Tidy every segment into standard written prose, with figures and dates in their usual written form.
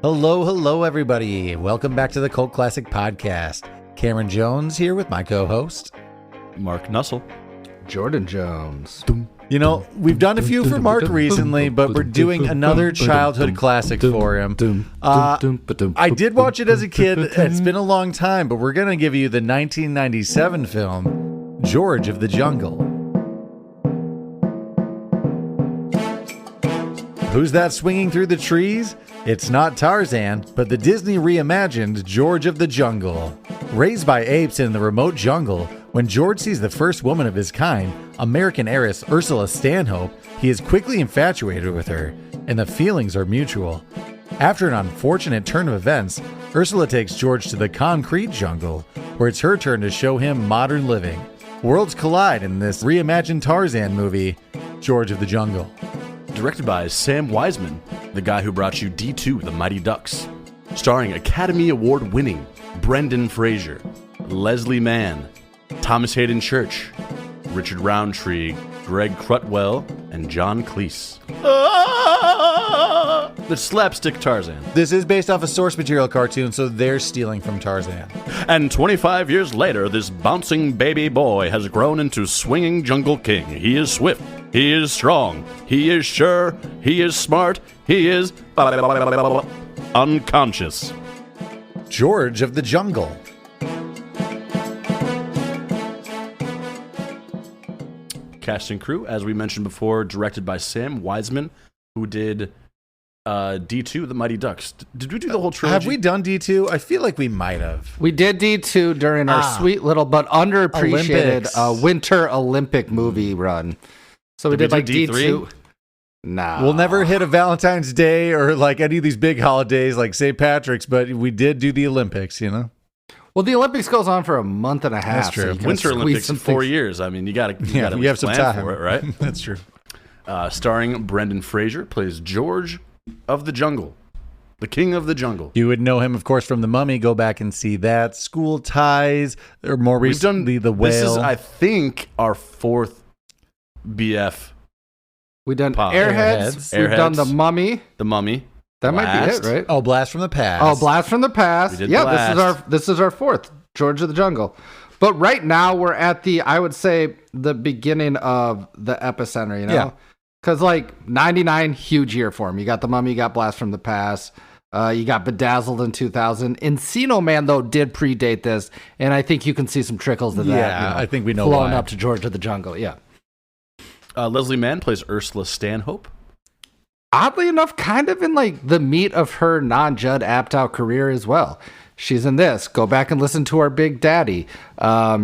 Hello, everybody. Welcome back to the Cult Classic Podcast. Cameron Jones here with my co-host, Mark Nussle. Jordan Jones. You know, we've done a few for Mark recently, but we're doing another childhood classic for him. I did watch it as a kid. It's been a long time, but we're going to give you the 1997 film, George of the Jungle. Who's that swinging through the trees? It's not Tarzan, but the Disney reimagined George of the Jungle. Raised by apes in the remote jungle, when George sees the first woman of his kind, American heiress Ursula Stanhope, he is quickly infatuated with her, and the feelings are mutual. After an unfortunate turn of events, Ursula takes George to the concrete jungle, where it's her turn to show him modern living. Worlds collide in this reimagined Tarzan movie, George of the Jungle. Directed by Sam Wiseman, the guy who brought you D2, The Mighty Ducks. Starring Academy Award-winning Brendan Fraser, Leslie Mann, Thomas Hayden Church, Richard Roundtree, Greg Crutwell, and John Cleese. The slapstick Tarzan. This is based off a source material cartoon, so they're stealing from Tarzan. And 25 years later, this bouncing baby boy has grown into swinging jungle king. He is swift. He is strong. He is sure. He is smart. He is unconscious. George of the Jungle. Cast and crew, as we mentioned before, directed by Sam Wiseman, who did D2, The Mighty Ducks. Did we do the whole trilogy? Have we done D2? I feel like we might have. We did D2 during our sweet little but underappreciated Winter Olympic movie run. So we did like D3? Nah. We'll never hit a Valentine's Day or like any of these big holidays like St. Patrick's, but we did do the Olympics, you know? Well, the Olympics goes on for a month and a half. That's true. So Winter Olympics in 4 years. I mean, you got to you have some time for it, right? That's true. Starring Brendan Fraser, plays George of the Jungle, the King of the Jungle. You would know him, of course, from The Mummy. Go back and see that. School Ties, or more recently, The Whale. This is, I think, our fourth BF. We've done Airheads. We've done The Mummy. The Mummy. That might be it, right? Oh, Blast from the Past. Oh, Blast from the Past. Yeah, Blast. this is our fourth, George of the Jungle. But right now we're at I would say, the beginning of the epicenter, you know? Yeah. Because like 99, huge year for him. You got The Mummy, you got Blast from the Past. You got Bedazzled in 2000. Encino Man, though, did predate this, and I think you can see some trickles of that. Yeah, I think we know flowing why. up to George of the Jungle, yeah. Leslie Mann plays Ursula Stanhope. Oddly enough, kind of in like the meat of her non-Judd Apatow career as well. She's in this. Go back and listen to our Big Daddy.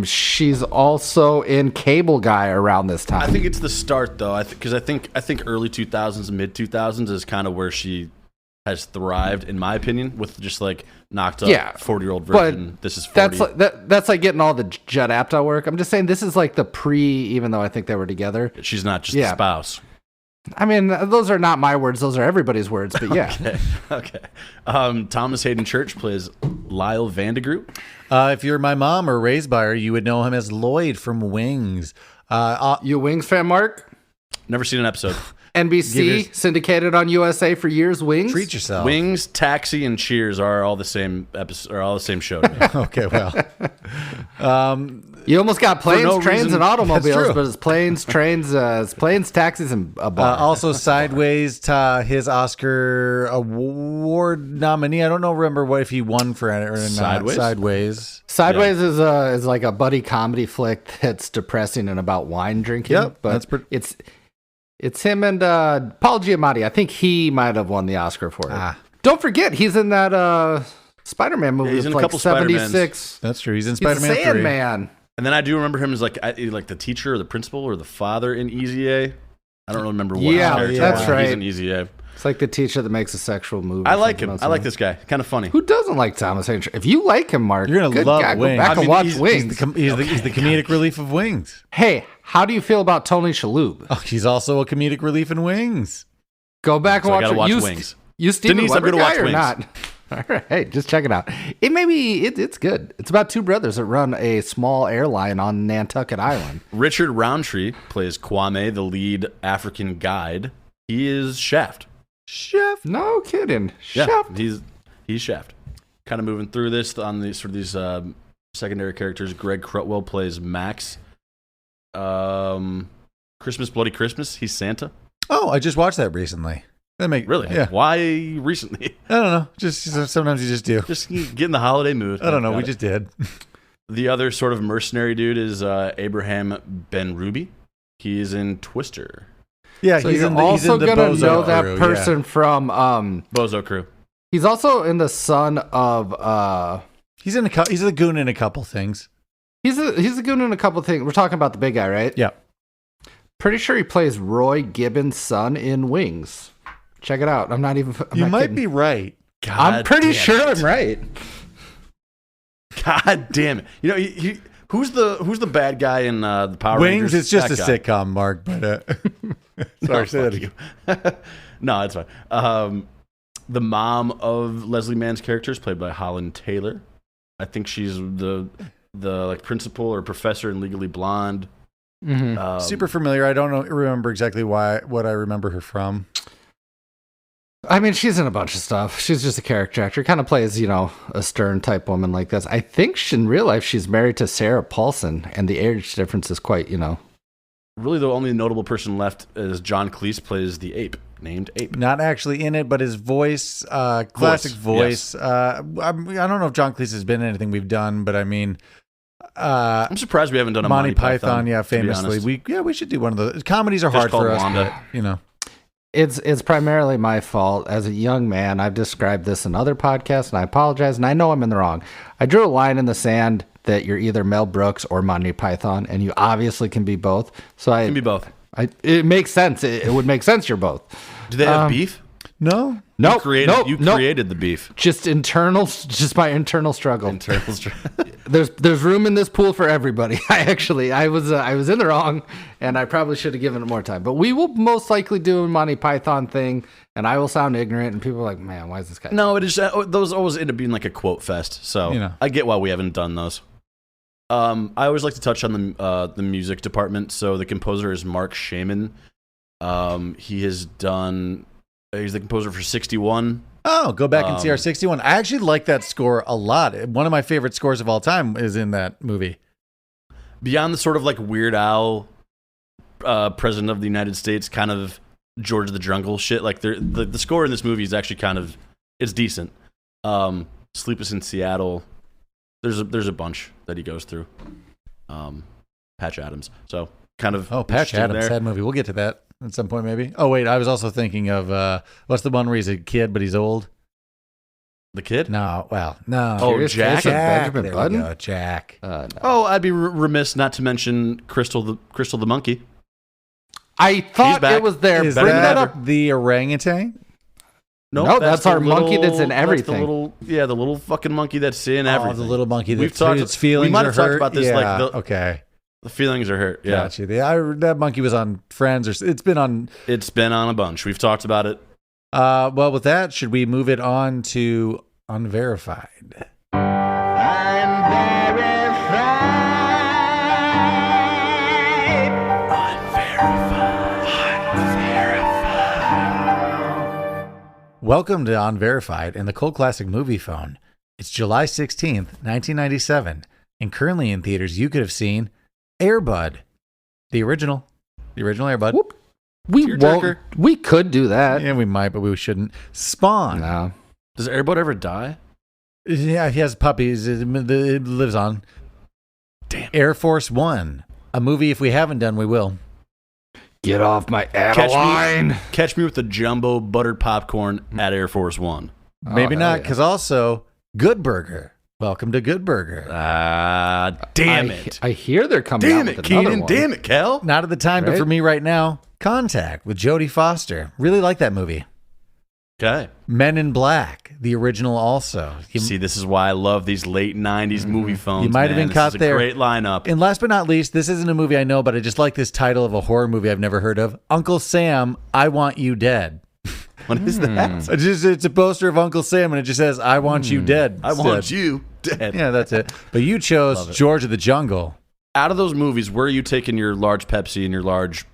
She's also in Cable Guy around this time. I think it's the start though, because I think early 2000s and mid 2000s is kind of where she has thrived, in my opinion, with just like knocked up 40-year-old version. But this is 40. That's like getting all the Judd Apatow work. I'm just saying this is like the even though I think they were together. She's not just the spouse. I mean, those are not my words. Those are everybody's words, but yeah. Okay. Thomas Hayden Church plays Lyle Vandegroot. If you're my mom or raised by her, you would know him as Lloyd from Wings. You a Wings fan, Mark? Never seen an episode. NBC, syndicated on USA for years, Wings. Treat yourself. Wings, Taxi, and Cheers are all the same episode, are all the same show to me. Okay, well. You almost got planes, trains, reason. and automobiles, but it's planes, trains, taxis, and a bar. Also, Sideways, his Oscar award nominee. I don't remember if he won for it or not. Sideways is like a buddy comedy flick that's depressing and about wine drinking. Yep, but it's him and Paul Giamatti. I think he might have won the Oscar for it. Don't forget, he's in that Spider-Man movie. He's in a couple 76. That's true. He's in Spider-Man 3. Sandman. And then I do remember him as like the teacher or the principal or the father in Easy A. I don't really remember what. Yeah, that's right. He's in Easy A. It's like the teacher that makes a sexual movie. I like him. I like this guy. Kind of funny. Who doesn't like Thomas Hayden Church? If you like him, Mark, you're gonna love Wings. Go back and watch Wings. He's the comedic relief of Wings. Hey, how do you feel about Tony Shalhoub? Oh, he's also a comedic relief in Wings. Go back and watch Wings. You Steven Denise, Weber I'm gonna watch guy or Wings. not? All right, just check it out. It's good. It's about two brothers that run a small airline on Nantucket Island. Richard Roundtree plays Kwame, the lead African guide. He is Shaft. Chef. No kidding. Yeah, Shaft. he's Shaft. Kind of moving through this on these sort of these secondary characters. Greg Crutwell plays Max. Christmas Bloody Christmas. He's Santa. Oh, I just watched that recently. Really? Yeah. Why recently? I don't know. Just sometimes you just do. Just get in the holiday mood. I don't know. We just did. The other sort of mercenary dude is Abraham Ben Ruby. He is in Twister. Yeah, So he's you're in the also Bozo gonna know that crew, person from Bozo Crew. he's also in the son of He's a goon in a couple things. he's a goon in a couple things. We're talking about the big guy, right? Yeah. Pretty sure he plays Roy Gibbons' son in Wings. Check it out. I'm not might be right. I'm pretty sure I'm right. God damn it! You know who's the bad guy in the Power Wings. Rangers? It's just That a guy. sitcom, Mark. But sorry, say that again. No, it's fine. The mom of Leslie Mann's character is played by Holland Taylor. I think she's the like principal or professor in Legally Blonde. Mm-hmm. Super familiar. I don't remember exactly what I remember her from. I mean, she's in a bunch of stuff. She's just a character actor. Kind of plays, a stern type woman like this. I think in real life she's married to Sarah Paulson, and the age difference is quite, Really, the only notable person left is John Cleese plays the ape, named Ape. Not actually in it, but his voice, classic voice. Yes. I don't know if John Cleese has been in anything we've done, but I mean, I'm surprised we haven't done a Monty Python. Yeah, to be famously. honest. We should do one of those. Comedies are Just hard for called us, Wanda. but It's primarily my fault. As a young man, I've described this in other podcasts, and I apologize, and I know I'm in the wrong. I drew a line in the sand that you're either Mel Brooks or Monty Python, and you obviously can be both. So Can be both. It makes sense. It would make sense you're both. Do they have beef? no. Nope, You created the beef. Just my internal struggle. Internal There's room in this pool for everybody. I was in the wrong, and I probably should have given it more time. But we will most likely do a Monty Python thing, and I will sound ignorant, and people are like, "Man, why is this guy?" No, it is. Those always end up being like a quote fest. So I get why we haven't done those. I always like to touch on the music department. So the composer is Mark Shaman. He's the composer for 61. Oh, go back and see our 61. I actually like that score a lot. One of my favorite scores of all time is in that movie. Beyond the sort of like Weird Al, President of the United States, kind of George of the Jungle shit. Like the score in this movie is actually it's decent. Sleepless in Seattle. There's a bunch that he goes through. Patch Adams. So kind of. Oh, Patch Adams, sad movie. We'll get to that at some point, maybe. Oh, wait, I was also thinking of what's the one where he's a kid but he's old? The Kid? No, well, no. Oh, Serious Jack? Case of Jack. Benjamin There Button? we go, Jack. No. Oh, I'd be remiss not to mention Crystal the monkey. I thought back. it was there. Is Bring that that up. the orangutan? No, that's the our monkey that's in everything. The little fucking monkey that's in everything. Oh, the little monkey We've that talked. its feelings We might are have talked hurt. about this. Yeah, Like okay. the feelings are hurt. Yeah, Gotcha. That monkey was on Friends, or it's been on. it's been on a bunch. We've talked about it. Well, with that, should we move it on to Unverified? Welcome to Unverified and the Cult Classic Movie Phone. It's July 16th, 1997, and currently in theaters you could have seen Air Bud, the original Air Bud. Whoop. We Tearjerker. won't. We could do that. Yeah, we might, but we shouldn't. Spawn. No. Does Airbud ever die? Yeah, he has puppies. It lives on. Damn. Air Force One, a movie if we haven't done, we will. Get off my Adeline. Catch me with the jumbo buttered popcorn at Air Force One. Maybe hell not, yeah. because also Good Burger. Welcome to Good Burger. Damn it. I hear they're coming Damn out it, with another Keenan. one. Damn it, Kel. Not at the time, but Right? for me right now, Contact with Jodie Foster. Really like that movie. Okay. Men in Black, the original also. See, this is why I love these late 90s movie phones. You might have been caught this is there. A great lineup. And last but not least, this isn't a movie I know, but I just like this title of a horror movie I've never heard of. Uncle Sam, I Want You Dead. What is that? It's a poster of Uncle Sam, and it just says, "I want you dead." I want you dead. Yeah, that's it. But you chose George of the Jungle. Out of those movies, where are you taking your large Pepsi and your large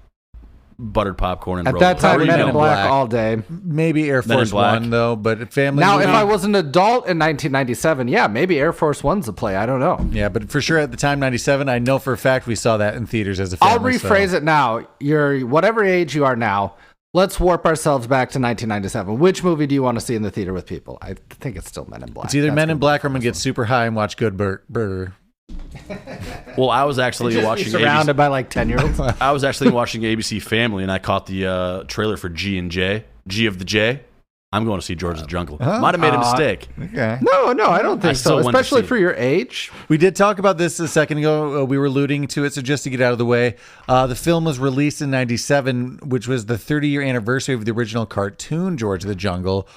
buttered popcorn and At Rolos? that time, Probably Men in Men in Black Black. all day. Maybe Air Men in Force Black. One, though. But family. Now, movie, if I was an adult in 1997, yeah, maybe Air Force One's a play. I don't know. yeah, but for sure at the time, 97, I know for a fact we saw that in theaters as a I'll family. rephrase it now. You're whatever age you are now. Let's warp ourselves back to 1997. Which movie do you want to see in the theater with people? I think it's still Men in Black. It's either That's Men in gonna Black or I'm gonna get super high and watch Good Burger. Well, I was actually be watching surrounded by like 10-year-olds. I was actually watching ABC Family, and I caught the trailer for G and J, G of the J. I'm going to see George of the Jungle. Might have made a mistake. Okay. No, I don't think still so. want to Especially see it. for your age. We did talk about this a second ago. We were alluding to it, so just to get out of the way, the film was released in 97, which was the 30-year anniversary of the original cartoon George of the Jungle,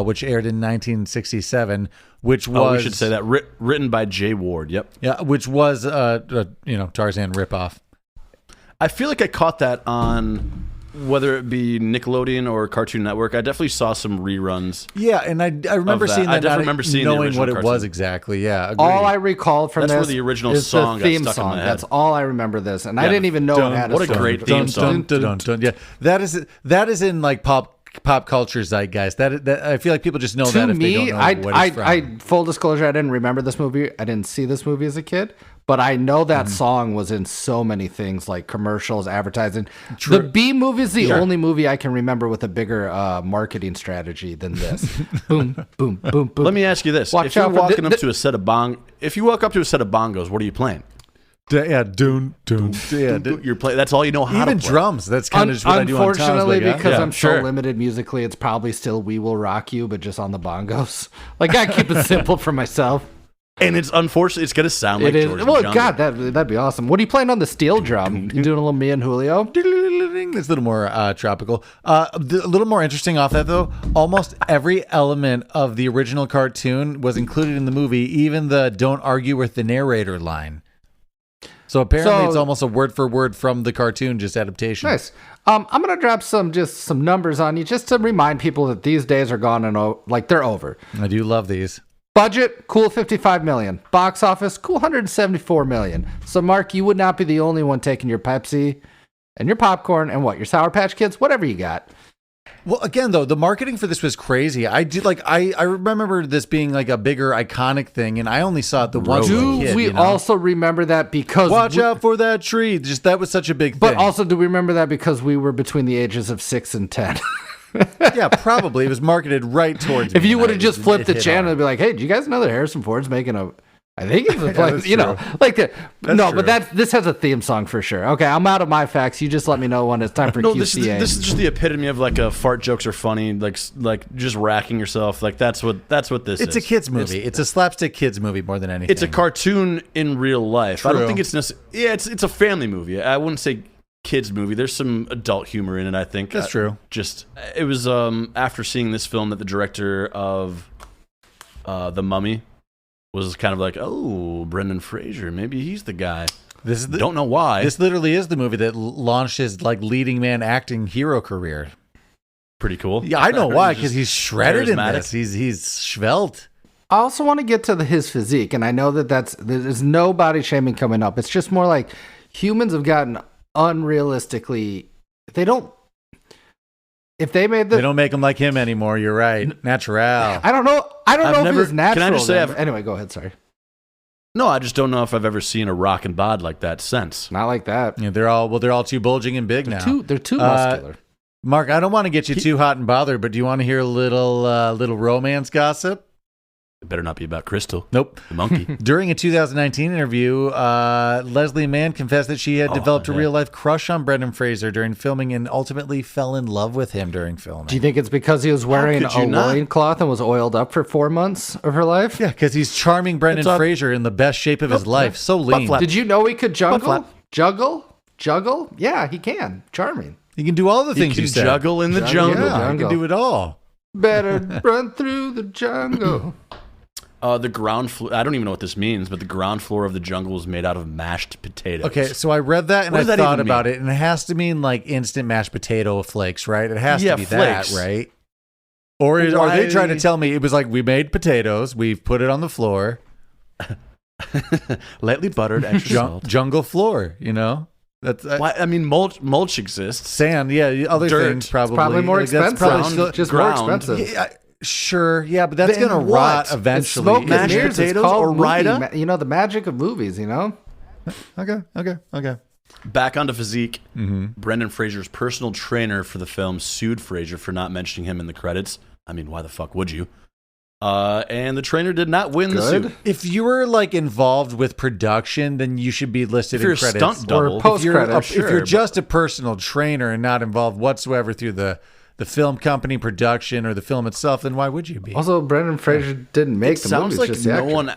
which aired in 1967, which was... Oh, we should say that. Written by Jay Ward. Yep. Yeah, which was, Tarzan ripoff. I feel like I caught that on... whether it be Nickelodeon or Cartoon Network, I definitely saw some reruns. Yeah, and I remember that. seeing that, I definitely not remember seeing the knowing original what it cartoon. was exactly. Yeah, agreed. All I recall from That's where this the original is song the got theme stuck in song. my head. That's all I remember this. And I Yeah. didn't even know it had What a song. great theme song. Yeah, that is in like pop culture zeitgeist. That I feel like people just know that To if they don't me, know what it's from. I full disclosure, I didn't remember this movie. I didn't see this movie as a kid, but I know that song was in so many things like commercials, advertising. The B movie is the only movie I can remember with a bigger marketing strategy than this. Boom, boom, boom, boom. Let me ask you this: Watch if you're out for walking up to a set of if you walk up to a set of bongos, what are you playing? Yeah, doon. Yeah, You're playing. That's all you know how even to play. drums. That's kind of just what I do on Tom's Unfortunately, Big, huh? because Yeah, I'm so sure. limited musically, it's probably still "We Will Rock You," but just on the bongos. Like I keep it simple for myself. And it's unfortunate. It's gonna sound like It is. George Well, the Jungle. God, that'd be awesome. What are you playing on the steel drum? You doing a little me and Julio? It's a little more tropical. A little more interesting off that, though. Almost every element of the original cartoon was included in the movie, even the "Don't argue with the narrator" line. So apparently it's almost a word for word from the cartoon, just adaptation. Nice. I'm gonna drop some numbers on you just to remind people that these days are gone and they're over. I do love these. Budget, cool 55 million. Box office, cool 174 million. So Mark, you would not be the only one taking your Pepsi and your popcorn and your Sour Patch Kids, whatever you got. Well, again, though, the marketing for this was crazy. I remember this being like a bigger iconic thing, and I only saw it the once as a Do kid. we also remember that because watch out for that tree? Just that was such a big thing. But also, do we remember that because we were between the ages of 6 and 10? yeah, probably it was marketed right towards. If me, you and would have just flipped the hit channel hard. and be like, "Hey, do you guys know that Harrison Ford's making a?" I think it's a play, that's you know, true. like the, no, true. but this has a theme song for sure. Okay, I'm out of my facts. You just let me know when it's time for No, QCA. this is just the epitome of like a fart jokes are funny, like just racking yourself. Like that's what this is. It's a kids movie. It's a slapstick kids movie more than anything. It's a cartoon in real life. I don't True. think it's necessarily. Yeah, it's a family movie. I wouldn't say kids movie. There's some adult humor in it. I think That's true. It was after seeing this film that the director of The Mummy was kind of like, oh, Brendan Fraser, maybe he's the guy. This is Don't know why. This literally is the movie that launched his like leading man acting hero career. Pretty cool. Yeah, I know why, because Just he's shredded in charismatic. this. He's svelte. I also want to get to his physique, and I know there's no body shaming coming up. It's just more like humans have gotten unrealistically. If they made They don't make him like him anymore. You're right. Natural. I don't know. I don't I've know never- if it was natural. can I just say then. I've- Anyway, go ahead. Sorry. No, I just don't know if I've ever seen a rock and bod like that since. Not like that. Yeah, they're all too bulging and big now. They're too muscular. Mark, I don't want to get you too hot and bothered, but do you want to hear a little romance gossip? It better not be about Crystal, Nope. the monkey. During a 2019 interview, Leslie Mann confessed that she had developed a real-life crush on Brendan Fraser during filming and ultimately fell in love with him during filming. Do you think it's because he was wearing could you a not? loincloth and was oiled up for 4 months of her life? Yeah, because he's charming Brendan It's a- Fraser in the best shape of his life. So lean. flap. Did you know he could flap. juggle? Yeah, he can. Charming. He can do all the He things can you said. juggle in the Juggle, jungle. Yeah, he Jungle. can do it all. Better run through the jungle. The ground floor. I don't even know what this means, but the ground floor of the jungle is made out of mashed potatoes. Okay, so I read that and What I does that thought even about mean? it, and it has to mean like instant mashed potato flakes, right? It has Yeah, to be flakes. that, right? Or are they trying to tell me it was like we made potatoes, we've put it on the floor, lightly buttered, extra salt, jungle floor, you know? That's I mean, mulch exists. Sand, yeah. Other Dirt. things probably. It's probably more expensive. Just more ground. expensive. Yeah, sure, yeah, but that's Then gonna what? rot eventually. Smoke and Mashed mirrors, potatoes it's called or Rida? movie, you know, the magic of movies, you know? Okay. Back onto physique. Brendan Fraser's personal trainer for the film sued Fraser for not mentioning him in the credits. I mean, why the fuck would you? And the trainer did not win the suit. If you were like involved with production, then you should be listed If you're in a credits. stunt double, Or post credits. If you're just a personal trainer and not involved whatsoever through the film company production or the film itself, then why would you be? Also, Brendan Fraser didn't make the movie. sounds like just the no actor. one.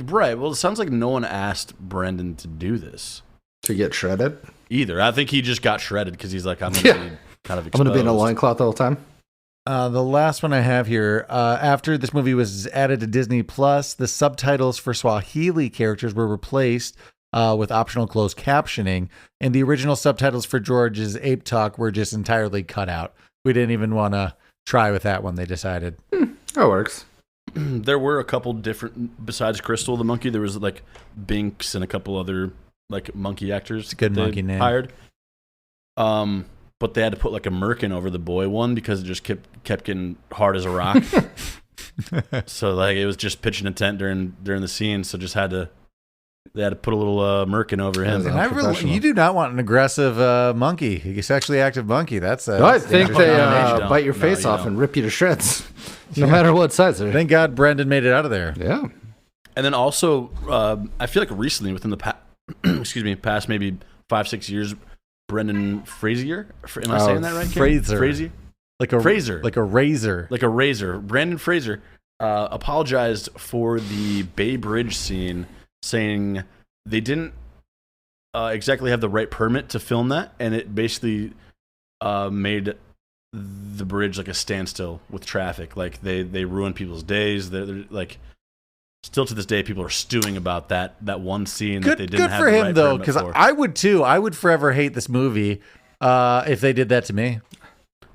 Right. Well, it sounds like no one asked Brendan to do this To get shredded? either. I think he just got shredded because he's like, I'm going to Yeah. be kind of I'm exposed. going to be in a loincloth the whole time? The last one I have here, after this movie was added to Disney Plus, the subtitles for Swahili characters were replaced with optional closed captioning, and the original subtitles for George's Ape Talk were just entirely cut out. We didn't even want to try with that one, they decided. That works. There were a couple different, besides Crystal the monkey, there was like Binks and a couple other like monkey actors. It's a good they monkey name. Hired. But they had to put like a merkin over the boy one because it just kept getting hard as a rock. So like it was just pitching a tent during the scene. So they had to put a little merkin over him. And you do not want an aggressive monkey, a sexually active monkey. That's No, I think they don't. bite your No, face you off don't. and rip you to shreds, no matter what size they're. Thank God Brendan made it out of there. Yeah. And then also, I feel like recently, within the past maybe 5-6 years, Brendan Fraser. Am I saying that right? Ken? Fraser. Like a razor. Brandon Fraser apologized for the Bay Bridge scene, saying they didn't exactly have the right permit to film that, and it basically made the bridge like a standstill with traffic. Like they ruined people's days. They're like. Still to this day, people are stewing about that one scene that they didn't have the right permit for. Good for him, though, because I would too. I would forever hate this movie if they did that to me.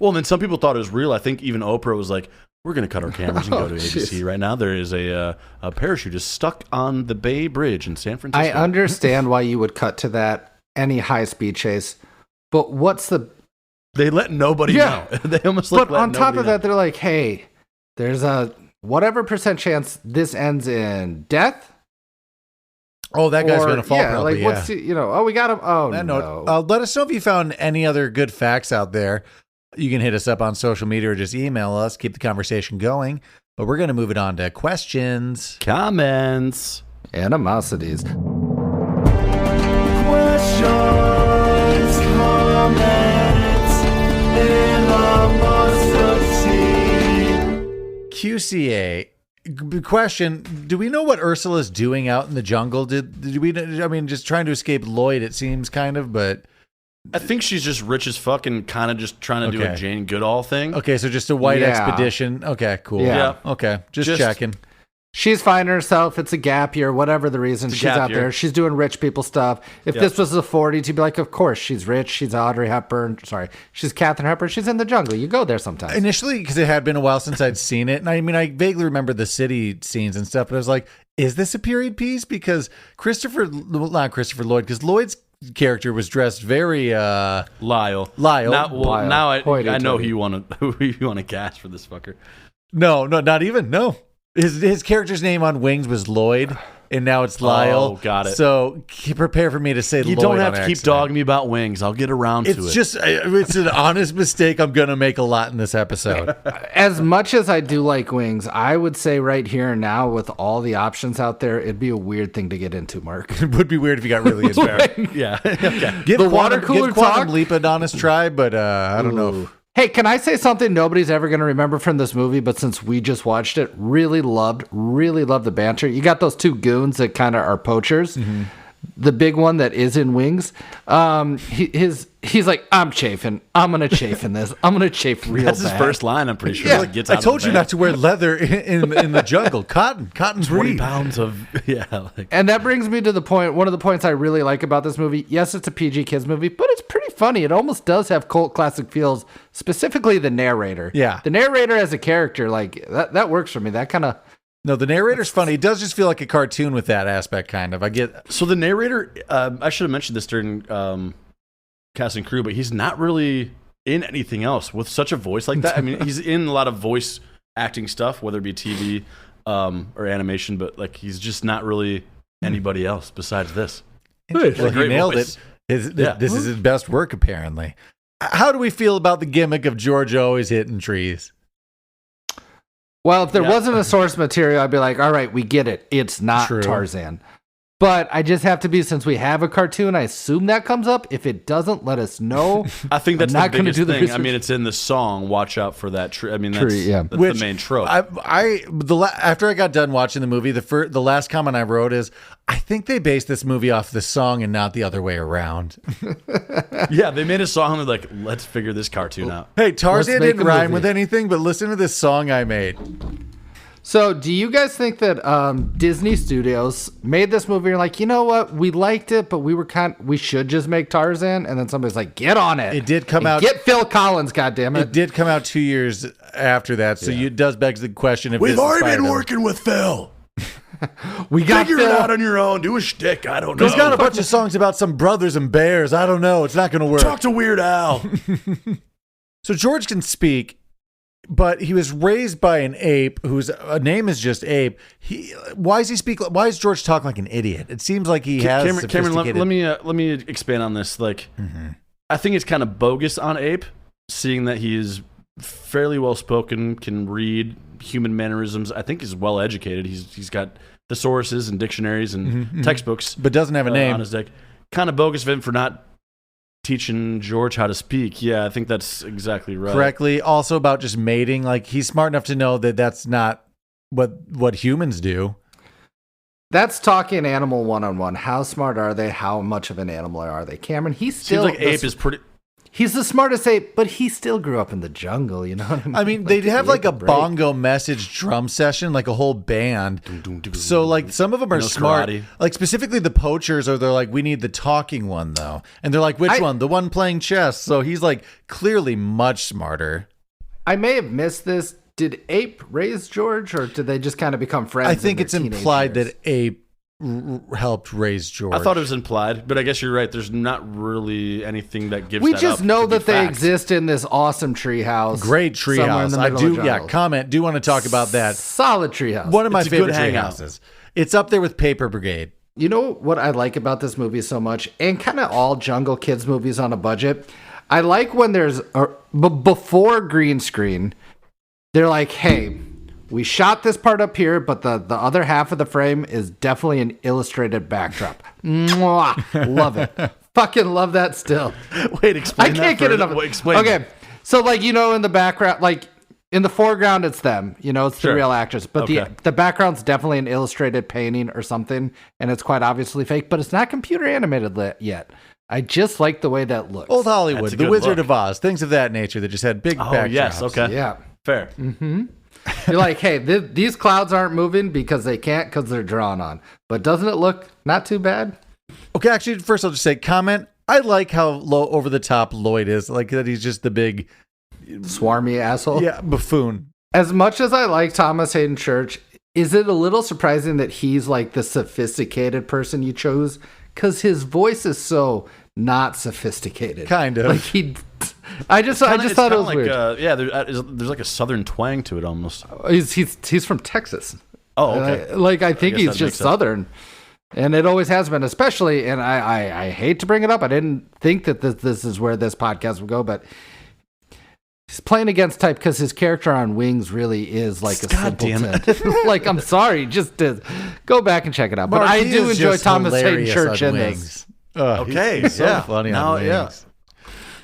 Well, and then some people thought it was real. I think even Oprah was like, we're going to cut our cameras and go to ABC right now. There is a parachute is stuck on the Bay Bridge in San Francisco. I understand why you would cut to that, any high-speed chase, but what's the... They let nobody know. They almost like But on top of that, they're like, hey, there's a... whatever percent chance this ends in death. Oh, that guy's going to fall probably, like, what's, we got him. Oh, no. Let us know if you found any other good facts out there. You can hit us up on social media or just email us. Keep the conversation going. But we're going to move it on to questions. Comments. Animosities. Questions, comments, animosity. QCA. Question, do we know what Ursula's doing out in the jungle? Did we, I mean, just trying to escape Lloyd, it seems kind of, but... I think she's just rich as fuck and kind of just trying to do a Jane Goodall thing. Okay, so just a white expedition. Okay, cool. Yeah. Okay, just checking. She's finding herself. It's a gap year, whatever the reason. She's out there. She's doing rich people stuff. If this was the 40s, you'd be like, of course, she's rich. She's Audrey Hepburn. Sorry, she's Katharine Hepburn. She's in the jungle. You go there sometimes. Initially, because it had been a while since I'd seen it. And I mean, I vaguely remember the city scenes and stuff, but I was like, is this a period piece? Because not Christopher Lloyd, because Lloyd's character was dressed very Lyle. Now I know who you want to cast for this fucker. No, not even. No. His character's name on Wings was Lloyd, and now it's Lyle. Oh, got it. So prepare for me to say Lloyd. You don't have to keep dogging me about Wings. I'll get around to it. It's just, it's an honest mistake I'm going to make a lot in this episode. As much as I do like Wings, I would say right here and now, with all the options out there, it'd be a weird thing to get into, Mark. It would be weird if you got really into it. Yeah. Okay. Give the water cooler Quantum talk? Leap an honest try, but I don't know. Hey, can I say something nobody's ever going to remember from this movie, but since we just watched it, really loved the banter. You got those two goons that kind of are poachers. Mm-hmm. The big one that is in Wings, he's like, I'm chafing. I'm going to chafe in this. I'm going to chafe real bad. That's his first line, I'm pretty sure. Yeah, Like, gets I out told of you not to wear leather in the jungle. Cotton's 20 reed. pounds of, And that brings me to one of the points I really like about this movie. Yes, it's a PG kids movie, but it's pretty funny. It almost does have cult classic feels, specifically the narrator. Yeah. The narrator as a character, like that works for me. That kind of... No, the narrator's funny. It does just feel like a cartoon with that aspect, kind of. I get. So the narrator, I should have mentioned this during cast and crew, but he's not really in anything else with such a voice like that. I mean, he's in a lot of voice acting stuff, whether it be TV or animation, but like he's just not really anybody else besides this. Well, he nailed voice. it. This is his best work, apparently. How do we feel about the gimmick of George always hitting trees? Well, if there wasn't a source material, I'd be like, all right, we get it. It's not Tarzan. But I just have to be, since we have a cartoon, I assume that comes up. If it doesn't, let us know. I think that's I'm the biggest do the thing. research. I mean, it's in the song, Watch Out for That Tree. I mean, that's the main trope. After I got done watching the movie, the last comment I wrote is, I think they based this movie off the song and not the other way around. Yeah, they made a song and they're like, let's figure this cartoon out. Hey, Tarzan didn't rhyme movie with anything, but listen to this song I made. So, do you guys think that Disney Studios made this movie and like, you know what, we liked it, but we should just make Tarzan? And then somebody's like, get on it. It did come out. Get Phil Collins, goddammit. It did come out 2 years after that, so it does beg the question if We've this already inspired been them. working with Phil. We got Figure Phil. it out on your own. Do a shtick. I don't know. He's got a bunch of songs about some brothers and bears. I don't know. It's not going to work. Talk to Weird Al. So George can speak, but he was raised by an ape whose name is just Ape. Why is George talking like an idiot? It seems like he has Cameron, sophisticated... let me expand on this. Like, I think it's kind of bogus on Ape, seeing that he is fairly well spoken, can read human mannerisms. I think he's well educated. He's got thesauruses and dictionaries and textbooks, but doesn't have a name on his deck. Kind of bogus of him for not teaching George how to speak. Yeah, I think that's exactly right. Correctly. Also about just mating. Like, he's smart enough to know that that's not what humans do. That's talking animal one-on-one. How smart are they? How much of an animal are they? Cameron, Seems like Ape is pretty... He's the smartest ape, but he still grew up in the jungle, you know what I mean? I mean, they'd have like a bongo message drum session, like a whole band. So like some of them are smart. Karate. Like specifically the poachers they're like, we need the talking one though. And they're like, which one? The one playing chess. So he's like clearly much smarter. I may have missed this. Did Ape raise George, or did they just kind of become friends? I think it's implied that Ape helped raise George. I thought it was implied, but I guess you're right. There's not really anything that gives. We that just up know to be that they fact. exist in this awesome treehouse. Great treehouse. I do. Yeah, comment. Do want to talk about that. Solid treehouse. One of my It's a favorite good hangout. treehouses. It's up there with Paper Brigade. You know what I like about this movie so much, and kind of all Jungle Kids movies on a budget? I like when there's before green screen, they're like, hey, we shot this part up here, but the other half of the frame is definitely an illustrated backdrop. Mwah. Love it. Fucking love that still. Wait, explain I can't that get further. enough. Wait, explain Okay, that. so like, you know, in the background, like in the foreground, it's them. You know, it's the Sure. real actors. But Okay. the background's definitely an illustrated painting or something, and it's quite obviously fake, but it's not computer animated yet. I just like the way that looks. Old Hollywood, That's a The good Wizard look. of Oz, things of that nature that just had big Oh, backdrops. yes, okay. Yeah. Fair. You're like, hey, these clouds aren't moving because they can't, because they're drawn on. But doesn't it look not too bad? Okay, actually, first I'll just say, comment. I like how low over the top Lloyd is. Like that he's just the big Swarmy asshole. buffoon. As much as I like Thomas Hayden Church, is it a little surprising that he's like the sophisticated person you chose? Because his voice is so not sophisticated. Kind of. Like I just thought it was like, weird. there's like a southern twang to it almost. He's from Texas. Oh, okay. I think guess he's that just makes sense. Southern. And it always has been, especially, and I hate to bring it up. I didn't think that this is where this podcast would go, but he's playing against type because his character on Wings really is like a God damn simpleton. Like, I'm sorry, just go back and check it out. But Mark, I he do is enjoy just Thomas Hayden hilarious Church on in Wings. this. Okay, he's so yeah. funny Now, on yeah. Wings.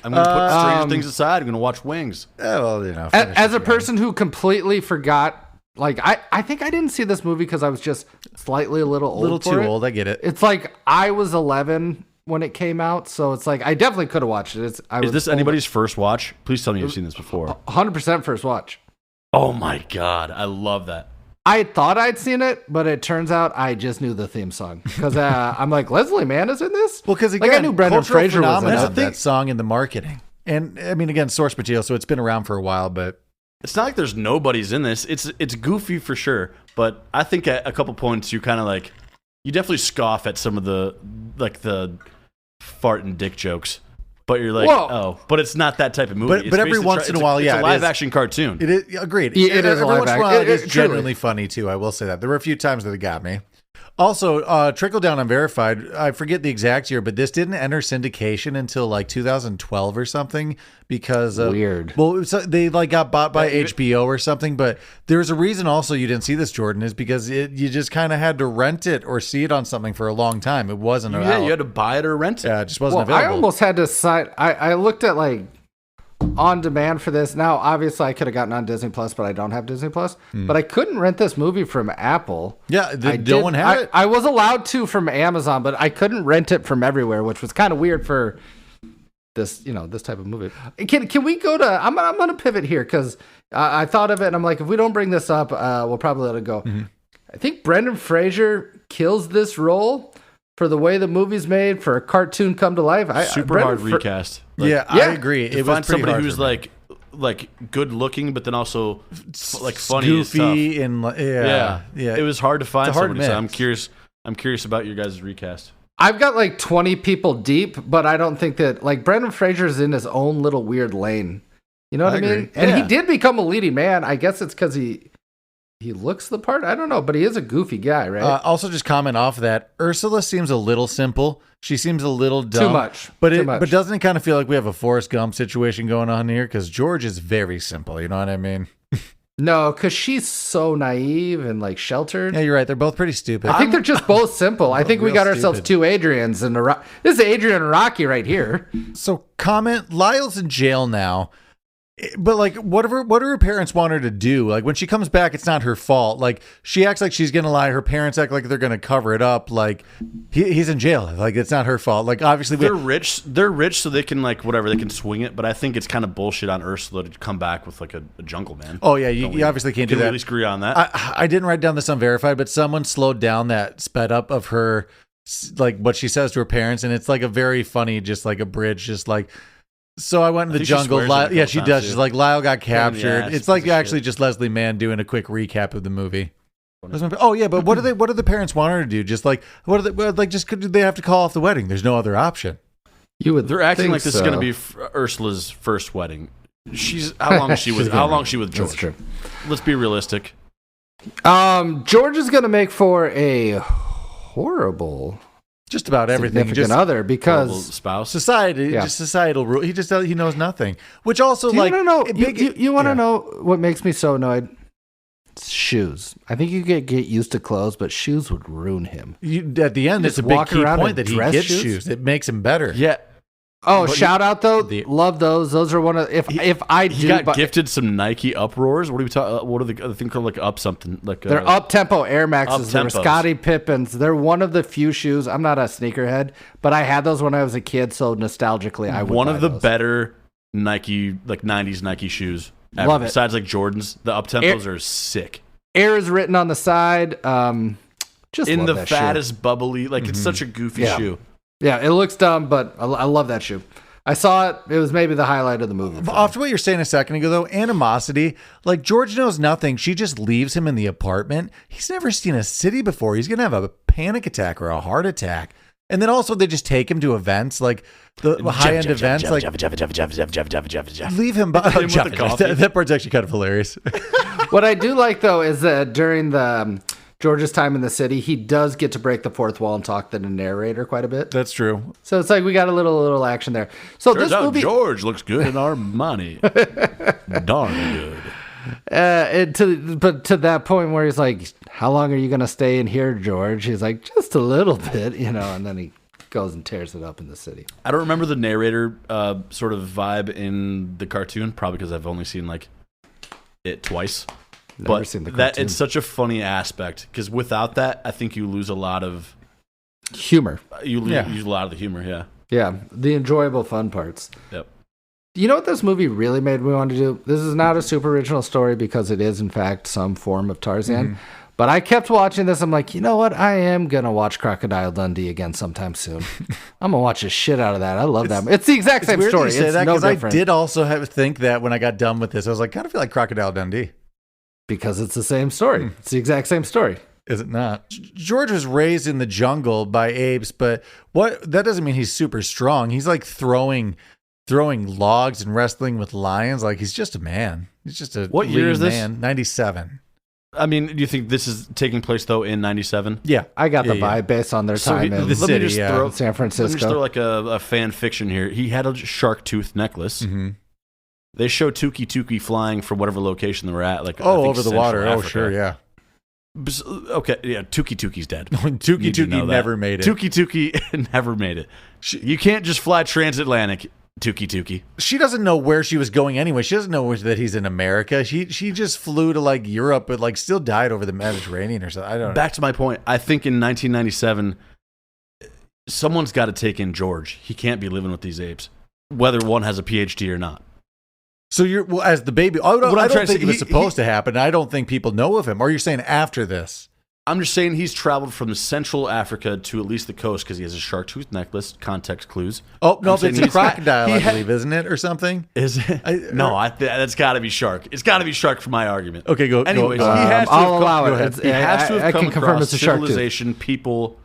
I'm going to put Stranger Things aside. I'm going to watch Wings. Well, you know, As a person who completely forgot, like, I think I didn't see this movie because I was just slightly a little old. a little for too it. old. I get it. It's like I was 11 when it came out, so it's like I definitely could have watched it. Is this anybody's first watch? Please tell me you've seen this before. 100% first watch. Oh my God. I love that. I thought I'd seen it, but it turns out I just knew the theme song because I'm like, Leslie Mann is in this. Well, because like I knew Brendan Fraser was in it. that song in the marketing, and I mean, again, source material, so it's been around for a while, but it's not like there's nobody's in this. It's goofy for sure, but I think at a couple points you kind of like you definitely scoff at some of the fart and dick jokes. But you're like, oh, but it's not that type of movie. But every once in a while, it's a live action cartoon. It is agreed. It is every once in a while, it is truly genuinely funny too. I will say that there were a few times that it got me. Also, Trickle Down Unverified, I forget the exact year, but this didn't enter syndication until like 2012 or something because weird. Well, so they like got bought by HBO or something, but there's a reason also you didn't see this, Jordan, is because you just kind of had to rent it or see it on something for a long time. It wasn't out. You had to buy it or rent it. Yeah, it just wasn't available. I almost had to sign. I looked at like on demand for this. Now, obviously, I could have gotten on Disney Plus, but I don't have Disney Plus. But I couldn't rent this movie from Apple. Yeah, no one had it. I was allowed to from Amazon, but I couldn't rent it from everywhere, which was kind of weird for this, this type of movie. Can we go to? I'm gonna pivot here because I thought of it, and I'm like, if we don't bring this up, we'll probably let it go. Mm-hmm. I think Brendan Fraser kills this role for the way the movie's made for a cartoon come to life. Super hard recast. I agree. It was somebody who's like good looking, but then also like funny, goofy, and yeah. It was hard to find somebody. Mix. So I'm curious about your guys' recast. I've got like 20 people deep, but I don't think that like Brendan Fraser's in his own little weird lane. You know what I mean? Agree. And he did become a leading man. I guess it's because he looks the part. I don't know, but he is a goofy guy, right? Also, just comment off that Ursula seems a little simple. She seems a little dumb. Too much. But doesn't it kind of feel like we have a Forrest Gump situation going on here? Because George is very simple. You know what I mean? No, because she's so naive and like sheltered. Yeah, you're right. They're both pretty stupid. I think they're just both simple. I think we got ourselves two Adrians. And this is Adrian and Rocky right here. So comment, Lyle's in jail now. But like, what do her parents want her to do? Like when she comes back, it's not her fault. Like she acts like she's gonna lie. Her parents act like they're gonna cover it up. Like he's in jail. Like it's not her fault. Like obviously they're rich. They're rich, so they can like whatever they can swing it. But I think it's kind of bullshit on Ursula to come back with like a jungle man. Oh yeah, you obviously can't do that. Can we at least agree on that? I didn't write down this unverified, but someone slowed down that sped up of her, like what she says to her parents, and it's like a very funny, just like a bridge, just like. So I went in the jungle. She does. She's like, Lyle got captured. It's like actually just Leslie Mann doing a quick recap of the movie. Oh yeah, but what do the parents want her to do? Just like do they have to call off the wedding? There's no other option. They're acting like this is going to be Ursula's first wedding. How long is she with George? That's true. Let's be realistic. George is going to make for a horrible. Just about everything. Significant other because spouse, society, just societal rule. He knows nothing. Which also you want to know what makes me so annoyed? It's shoes. I think you get used to clothes, but shoes would ruin him. At the end, it's a big key point that he gets shoes. It makes him better. Yeah. Oh, shout out though! Love those. Those are one of he got gifted some Nike Uproars. What are we talking? What are the thing called like up something like? They're up tempo Air Maxes. They're Scottie Pippens. They're one of the few shoes. I'm not a sneakerhead, but I had those when I was a kid. So nostalgically, I would. One of the better Nike like '90s Nike shoes. Ever. Love it. Besides like Jordans, the up tempos are sick. Air is written on the side. Just in love the that fattest, shoe. bubbly. Like it's such a goofy shoe. Yeah, it looks dumb, but I love that shoe. I saw it. It was maybe the highlight of the movie. After what you're saying a second ago, though, animosity, like George knows nothing. She just leaves him in the apartment. He's never seen a city before. He's going to have a panic attack or a heart attack. And then also they just take him to events, like the high-end events. Leave him by. That part's actually kind of hilarious. What I do like, though, is that during the... George's time in the city, he does get to break the fourth wall and talk to the narrator quite a bit. That's true. So it's like we got a little action there. So Turns this movie, George looks good in Armani. Darn good. But to that point where he's like, "How long are you going to stay in here, George?" He's like, "Just a little bit," and then he goes and tears it up in the city. I don't remember the narrator sort of vibe in the cartoon, probably because I've only seen like it twice. Never seen the cartoon. It's such a funny aspect because without that, I think you lose a lot of humor. You lose a lot of the humor. Yeah. Yeah, the enjoyable fun parts. Yep. You know what this movie really made me want to do? This is not a super original story because it is, in fact, some form of Tarzan. But I kept watching this. I'm like, you know what? I am going to watch Crocodile Dundee again sometime soon. I'm going to watch the shit out of that. I love that. It's the exact same weird story. That you say It's that, no 'cause different. I did also think that when I got done with this. I was like, kind of feel like Crocodile Dundee. Because it's the same story. It's the exact same story. Is it not? George was raised in the jungle by apes, but that doesn't mean he's super strong. He's like throwing logs and wrestling with lions. Like he's just a man. He's just a What year is this? man. 97. I mean, do you think this is taking place, though, in 97? Yeah. I got the Yeah. vibe based on their time in the city, San Let me just Francisco. throw like a fan fiction here. He had a shark tooth necklace. Mm-hmm. They show Tuki flying from whatever location they were at. Like, I Oh, think over the Central water. Africa. Oh, sure. Yeah. Okay, yeah, Tuki's dead. Tuki never made it. Tuki never made it. You can't just fly transatlantic, Tuki. She doesn't know where she was going anyway. She doesn't know that he's in America. She just flew to like Europe, but like still died over the Mediterranean or something. I don't know. Back to my point. I think in 1997, someone's got to take in George. He can't be living with these apes, whether one has a PhD or not. So as the baby, I What I'm don't trying to think say, it was he- supposed to happen. I don't think people know of him. Or you're saying after this? I'm just saying he's traveled from Central Africa to at least the coast because he has a shark tooth necklace. Context clues. Oh no, I'm saying it's a he's got- crocodile, he I had- believe, isn't it, or something? Is it? That's got to be shark. It's got to be shark for my argument. Okay, go. Anyways, go, he has to I'll have allow come, it. go It's- ahead. He has to have I come can confirm across it's a shark tooth. civilization, people,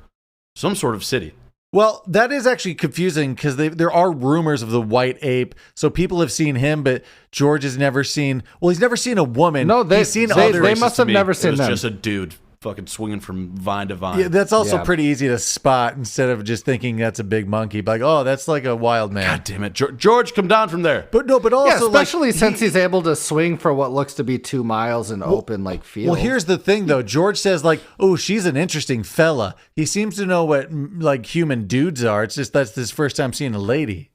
some sort of city. Well, that is actually confusing because there are rumors of the white ape. So people have seen him, but George has never seen. Well, he's never seen a woman. No, he's seen they other. must have never seen it was them. just a dude fucking swinging from vine to vine. Yeah, that's also Yeah. pretty easy to spot instead of just thinking that's a big monkey. But like, oh, that's like a wild man. God damn it, George, come down from there. But no, but also Yeah, especially like, since he's able to swing for what looks to be 2 miles in open like field. Well, here's the thing, though. George says, like, oh, she's an interesting fella. He seems to know what, like, human dudes are. It's just that's his first time seeing a lady.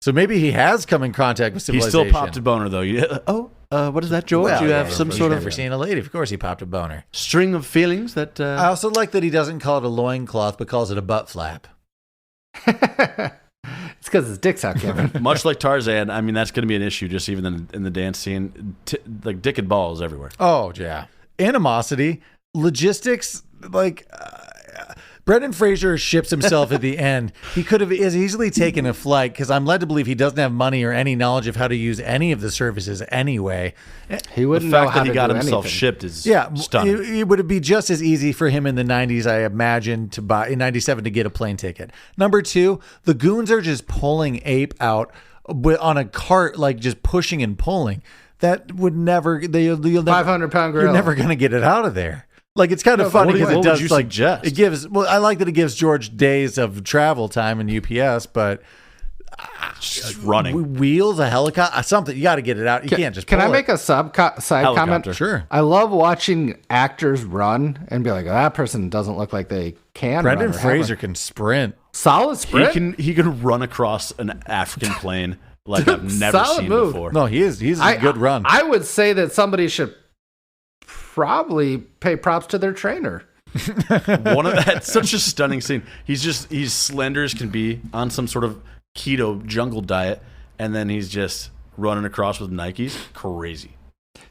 So maybe he has come in contact with He civilization. still popped a boner though. What is that, George? Well, you yeah, have some he's sort never of seen a lady. Of course he popped a boner. string of feelings that. I also like that he doesn't call it a loincloth, but calls it a butt flap. it's because his dick's out, Kevin. Much like Tarzan, I mean that's going to be an issue. Just even in the dance scene, like dick and balls everywhere. Oh, yeah. Animosity, logistics, like... Brendan Fraser ships himself at the end. He could have as easily taken a flight because I'm led to believe he doesn't have money or any knowledge of how to use any of the services anyway. He The wouldn't know fact how that he to got do himself anything. shipped is Yeah, stunning. it would be just as easy for him in the 90s, I imagine, to buy in 97 to get a plane ticket. Number two, the goons are just pulling Ape out on a cart, like just pushing and pulling. That would never, you'll never, 500-pound gorilla. You're never going to get it out of there. Like, it's kind of funny because it what does, would you like, suggest? it gives, well, I like that it gives George days of travel time in UPS, but Just running. wheels, a helicopter, something, you got to get it out. You can't just pull Can I it. make a side Helicopter. comment? Sure. I love watching actors run and be like, oh, that person doesn't look like they can Brendan run or have Fraser one." can sprint. Solid sprint. He can run across an African plane like I've never Solid seen move. before. No, he's a good run. I would say that somebody should probably pay props to their trainer. That's such a stunning scene. He's slender as can be on some sort of keto jungle diet, and then he's just running across with Nikes. Crazy.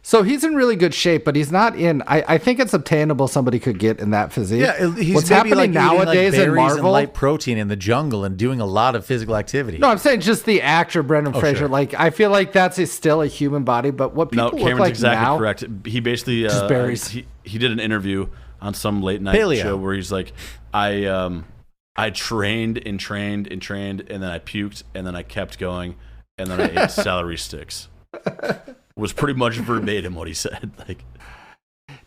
So he's in really good shape, but he's not in. I think it's obtainable somebody could get in that physique. Yeah, he's What's maybe happening like nowadays eating like in berries and Marvel? light protein in the jungle and doing a lot of physical activity. No, I'm saying just the actor Brendan Fraser. sure. Like I feel like that's still a human body, but what people No, look Cameron's like exactly now. correct. He basically Just berries. He did an interview on some late night Paleo. show where he's like, I trained and trained and trained, and then I puked, and then I kept going, and then I ate celery sticks. Was pretty much verbatim what he said. Like,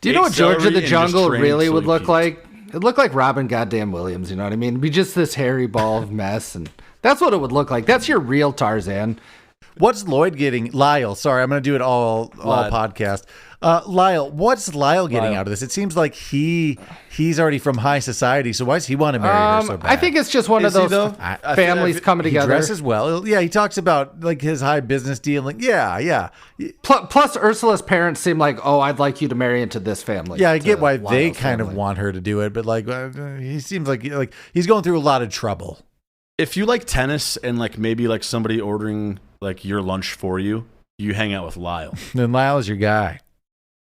Do you know what George of celery the and just Jungle trained really till would he look puked. like? It looked like Robin Goddamn Williams. You know what I mean? It'd be just this hairy ball of mess, and that's what it would look like. That's your real Tarzan. What's Lloyd getting? Lyle, sorry, I'm going to do it all Lyle. podcast. Lyle, what's Lyle getting Lyle. out of this? It seems like he's already from high society, so why does he want to marry her so bad? I think it's just one Is of he, those though? families coming he together. dresses well. Yeah, he talks about like his high business deal. Like, yeah. Plus, Ursula's parents seem like, oh, I'd like you to marry into this family. Yeah, I get To why they Lyle's kind of family. want her to do it, but like he seems like he's going through a lot of trouble. if you like tennis and like maybe like somebody ordering like your lunch for you, you hang out with Lyle. Then Lyle's your guy.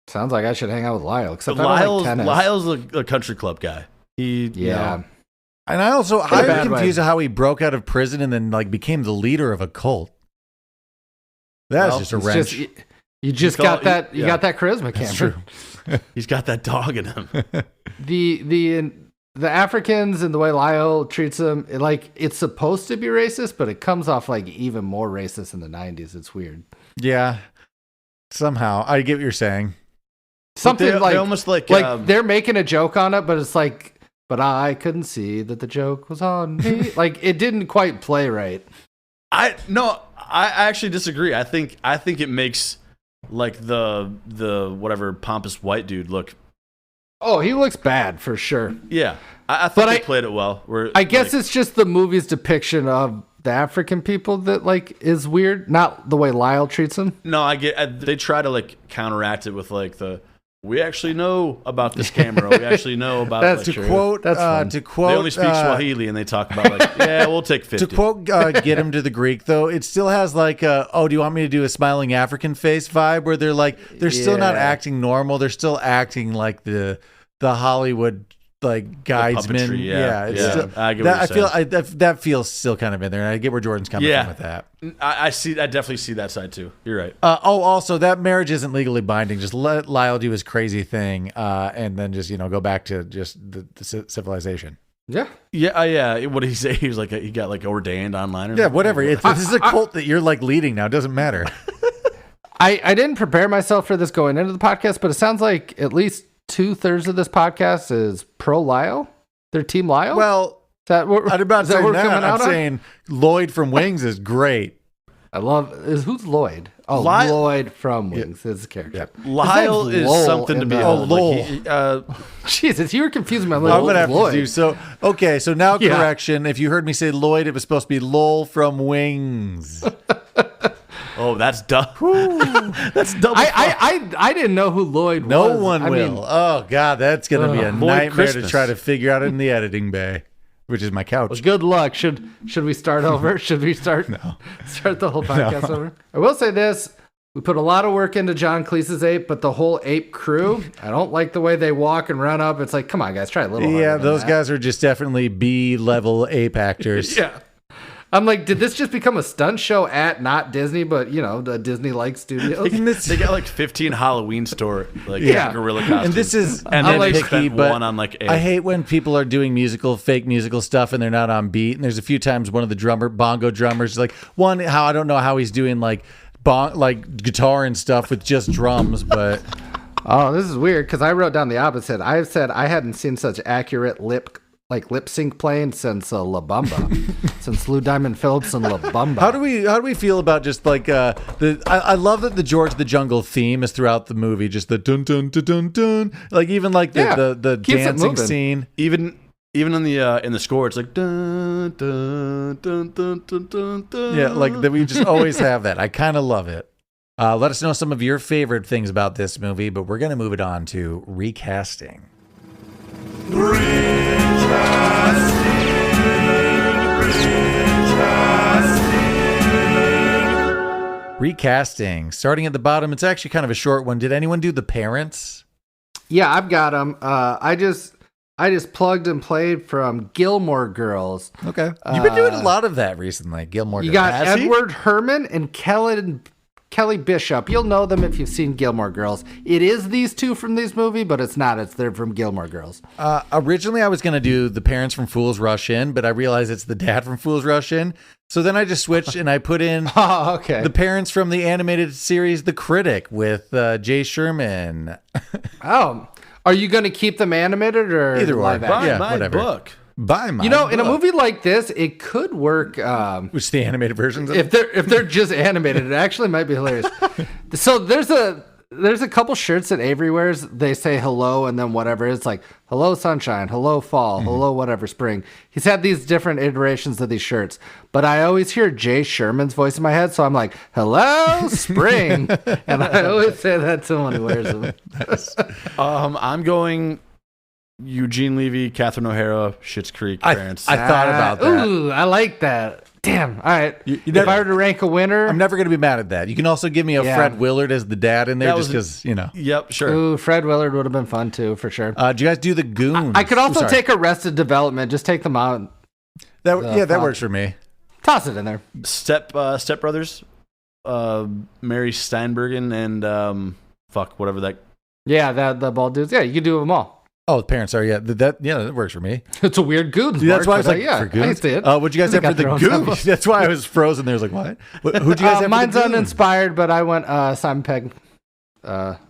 Sounds like I should hang out with Lyle. Except But I don't like tennis. Lyle's a country club guy. Yeah. And I also, In a I'm bad confused way. how he broke out of prison and then like became the leader of a cult. That's Well, just a It's wrench. you just got that. You got that charisma, That's Cameron. true. He's got that dog in him. The Africans and the way Lyle treats them, it's supposed to be racist, but it comes off like even more racist in the 90s. It's weird. Yeah. Somehow. I get what you're saying. Something They almost like they're making a joke on it, but it's like, but I couldn't see that the joke was on me. Like it didn't quite play right. I actually disagree. I think it makes like the whatever pompous white dude look. Oh, he looks bad for sure. Yeah, I think But they played it well. I guess it's just the movie's depiction of the African people that like is weird, not the way Lyle treats them. No, I get. They try to like counteract it with like we actually know about this camera. We actually know about That's like, true. Quote, That's fun. to quote, they only speak Swahili and they talk about like, yeah, we'll take 50. to quote, get him to the Greek though. It still has like, do you want me to do a smiling African face vibe where they're still not Yeah. acting normal. They're still acting like the Hollywood like guidesmen. puppetry, yeah. It's Yeah. still, I get what that, you're I feel that feels still kind of in there. And I get where Jordan's coming Yeah. from with that. I see. I definitely see that side too. You're right. Also, that marriage isn't legally binding. Just let Lyle do his crazy thing, and then just go back to just the civilization. Yeah. Yeah, yeah. What did he say? He was like, he got like ordained online. Or Yeah, whatever. This is a cult that you're like leading now. It doesn't matter. I didn't prepare myself for this going into the podcast, but it sounds like at least 2/3 of this podcast is pro Lyle. They're team Lyle. Well, is that what, I'm about is that saying what we're that. coming I'm out on? saying Lloyd from Wings is great. I love who's Lloyd? Oh, Lloyd- Lloyd from Wings is a character. Lyle His name's is Lowell something to in be. the- old. Lowell. Like Jesus, you were confusing me. I'm I'm gonna have Lloyd. to do so. Okay, so now Yeah. correction. If you heard me say Lloyd, it was supposed to be Lowell from Wings. oh, that's dumb. That's double. I didn't know who Lloyd was. No one I will. mean, Oh God, that's gonna be a Lloyd nightmare to Christmas. try to figure out in the editing bay, which is my couch. well, good luck. Should we start over? Should we start start the whole podcast over? I will say this. We put a lot of work into John Cleese's ape, but the whole ape crew, I don't like the way they walk and run up. It's like, come on, guys, try a little harder Yeah, than those that. guys are just definitely B-level ape actors. Yeah. I'm like, did this just become a stunt show at not Disney, but the Disney-like studios? And this- They got like 15 Halloween store like Yeah. gorilla costumes. And this is and I'm then like they picky, spent but one on like I hate when people are doing fake musical stuff and they're not on beat. And there's a few times one of the bongo drummers, like I don't know how he's doing like guitar and stuff with just drums, but Oh, this is weird because I wrote down the opposite. I said I hadn't seen such accurate lip sync playing since La Bamba, since Lou Diamond Phillips and La Bamba. how do we feel about just like I love that the George of the Jungle theme is throughout the movie, just the dun dun dun dun dun, like even like the keeps it dancing moving. scene. even in the score, it's like dun dun dun dun dun dun dun. Yeah, like that we just always have that. I kind of love it. Let us know some of your favorite things about this movie, but we're gonna move it on to recasting. Recasting. Starting at the bottom, it's actually kind of a short one. Did anyone do the parents? Yeah, I've got them. I just plugged and played from Gilmore Girls. Okay. You've been doing a lot of that recently, Gilmore You Girls. got Has he? Edward Herman and Kelly Bishop. You'll know them if you've seen Gilmore Girls. It is these two from this movie, but it's not. They're from Gilmore Girls. Originally, I was going to do the parents from Fools Rush In, but I realized it's the dad from Fools Rush In. So then I just switched and I put in Oh, okay. the parents from the animated series The Critic with Jay Sherman. Are you going to keep them animated or Either or. live action? Buy Yeah, my whatever. book. Buy my In a book. movie like this, it could work. Which is the animated versions of If they're just animated, it actually might be hilarious. So there's a couple shirts that Avery wears. They say hello and then whatever. It's like hello sunshine, hello fall, hello whatever spring. He's had these different iterations of these shirts, but I always hear Jay Sherman's voice in my head, so I'm like hello spring, and I always say that to him when he wears them. I'm going Eugene Levy, Catherine O'Hara, Schitt's Creek parents. I thought about that. Ooh, I like that. Damn. All right. You if never- I were to rank a winner, I'm never going to be mad at that. You can also give me a Yeah. Fred Willard as the dad in there, That just was- because Yep, sure. ooh, Fred Willard would have been fun too, for sure. Do you guys do the Goons? I could also Sorry. take Arrested Development. Just take them out. that. Yeah, that fuck. works for me. Toss it in there. Step Brothers, Mary Steinbergen, and whatever that. Yeah, the bald dudes. Yeah, you can do them all. Oh, the parents are that works for me. It's a weird Goons. That's why I was Mark, like, but, for I Goons. see it. What'd you guys They have for got the their own Goons? stuff. That's why I was frozen. There was like, what? Who'd you guys have for Mine's the Goons? uninspired, but I went Simon Pegg.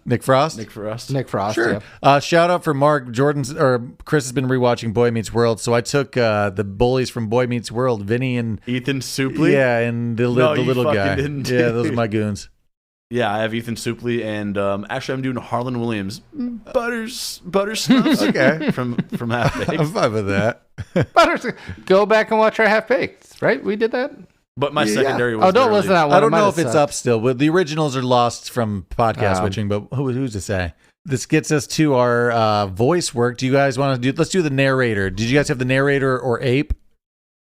Nick Frost. Nick Frost. Nick Frost. Sure. Yeah. Shout out for Mark. Chris has been rewatching Boy Meets World, so I took the bullies from Boy Meets World, Vinny and Ethan Supley. yeah, and the No, you little fucking guy. didn't. Yeah, those are my goons. Yeah, I have Ethan Supley, and actually, I'm doing Harlan Williams. Buttersnuff. Okay. from Half I'm Baked. fine with that. Go back and watch our Half Baked. Right? We did that. But my secondary was. Oh, don't literally- listen to that one. I don't It might know have if it's sucked. up still. But the originals are lost from podcast switching, but who's to say? This gets us to our voice work. Do you guys want to do? Let's do the narrator. Did you guys have the narrator or ape?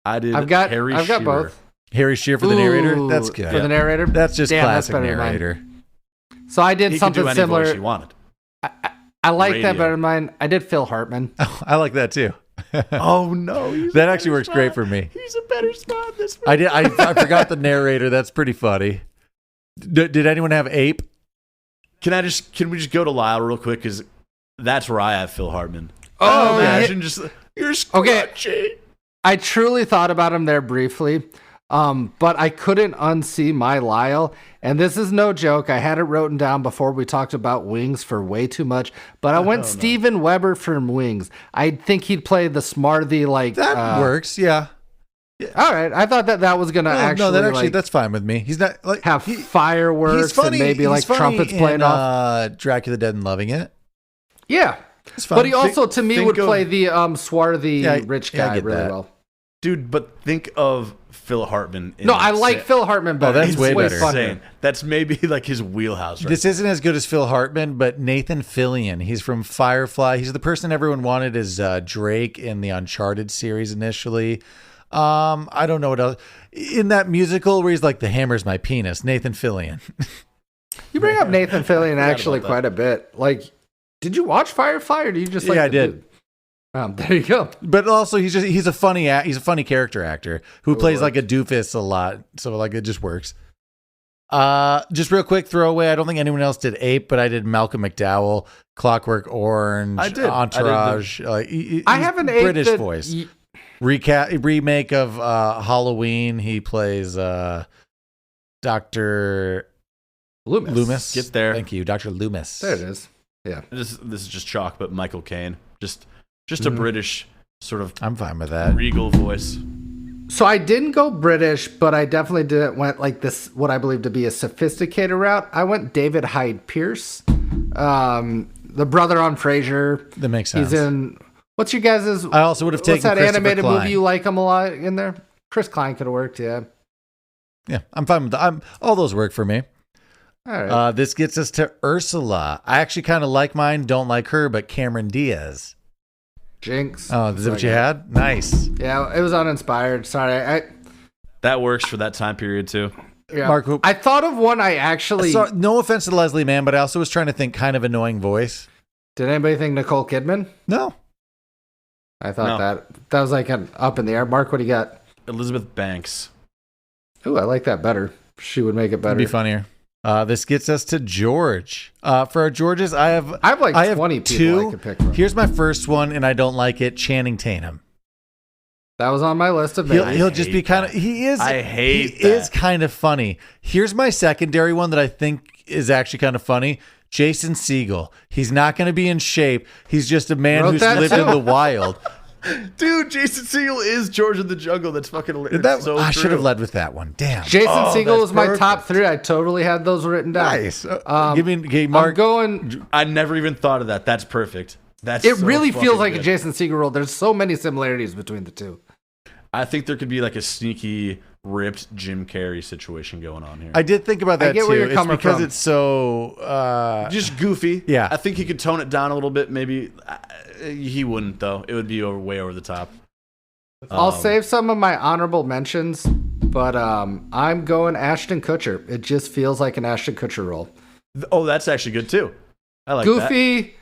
I did. I've got Harry I've got Shearer. both. Harry Shearer for the narrator. Ooh, That's good. For the narrator? That's just Damn, that's classic better than mine. narrator. So I did He could something do any voice he similar. wanted. I like that Radio. better than mine. I did Phil Hartman. I like that too. Oh no, That actually works great for me. He's a better spot this I did. I forgot the narrator. That's pretty funny. Did anyone have ape? Can we just go to Lyle real quick? Because that's where I have Phil Hartman. Oh, Imagine just you're Okay. scratchy. I truly thought about him there briefly, but I couldn't unsee my Lyle. And this is no joke. I had it written down before we talked about Wings for way too much. But I went Steven Weber from Wings. I think he'd play the smarthy like That works. Yeah. All right, I thought that was gonna No, that actually like, that's fine with me. He's not like have fireworks he's funny. and maybe he's like funny trumpets in, playing off. Dracula Dead and Loving It. Yeah, It's fun. but he also to me think would of- play the swarthy Yeah, rich yeah, I guy get really that. well. Dude, but think of Phil Hartman. No, I like Phil Hartman better. that's He's way better. funnier. Insane. That's maybe like his wheelhouse. Right? This isn't as good as Phil Hartman, but Nathan Fillion. He's from Firefly. He's the person everyone wanted as Drake in the Uncharted series initially. I don't know what else. In that musical where he's like, the hammer's my penis, Nathan Fillion. You bring up Nathan Fillion actually about that. quite a bit. Like, did you watch Firefly or do you just like Yeah, I the did. dude? There you go. But also he's a funny character actor who plays like a doofus a lot. So like it just works. Just real quick throwaway. I don't think anyone else did Ape, but I did Malcolm McDowell, Clockwork Orange, I did. Entourage. I have an Ape British that- voice. Remake of Halloween. He plays Dr. Loomis. Get there. Thank you, Dr. Loomis. There it is. Yeah. This is just chalk, but Michael Caine. Just a British sort of I'm fine with that. regal voice. So I didn't go British, but I definitely went like this, what I believe to be a sophisticated route. I went David Hyde Pierce, the brother on Frasier. That makes sense. He's in. What's your guys'? I also would have taken What's that Christopher animated Klein. movie you like him a lot in there? Chris Klein could have worked. Yeah. Yeah, I'm fine with that. All those work for me. All right. This gets us to Ursula. I actually kind of like mine, don't like her, but Cameron Diaz. Jinx. Oh, is that what you had? Nice. Yeah, it was uninspired. Sorry. That works for that time period too. Yeah. Mark, who- I thought of one I actually. So, no offense to Leslie Mann, but I also was trying to think kind of annoying voice. Did anybody think Nicole Kidman? No. I thought No. that was like an up in the air. Mark, what do you got? Elizabeth Banks. Ooh, I like that better. She would make it better. It'd be funnier. This gets us to George. For our Georges, I have like 20 people I could pick from. Here's my first one, and I don't like it. Channing Tatum. That was on my list of He'll, names. he'll just be hate kind of. that. He is. I hate He is that. kind of funny. Here's my secondary one that I think is actually kind of funny. Jason Segel. He's not going to be in shape. He's just a man Wrote who's that lived in too. the wild. Dude, Jason Segel is George of the Jungle. That's fucking That, so I true. should have led with that one. Damn. Jason Segel that's was my top perfect. 3. I totally had those written down. Nice. Give me, okay, I'm Mark. going. I never even thought of that. That's perfect. That's It so really fucking feels like a good. Jason Segel role. There's so many similarities between the two. I think there could be like a sneaky ripped Jim Carrey situation going on here. I did think about that get too. where you're It's coming because from. it's so Just goofy. Yeah. I think he could tone it down a little bit. Maybe he wouldn't though. It would be way over the top. I'll save some of my honorable mentions, but I'm going Ashton Kutcher. It just feels like an Ashton Kutcher role. Oh, that's actually good too. I like that. Goofy.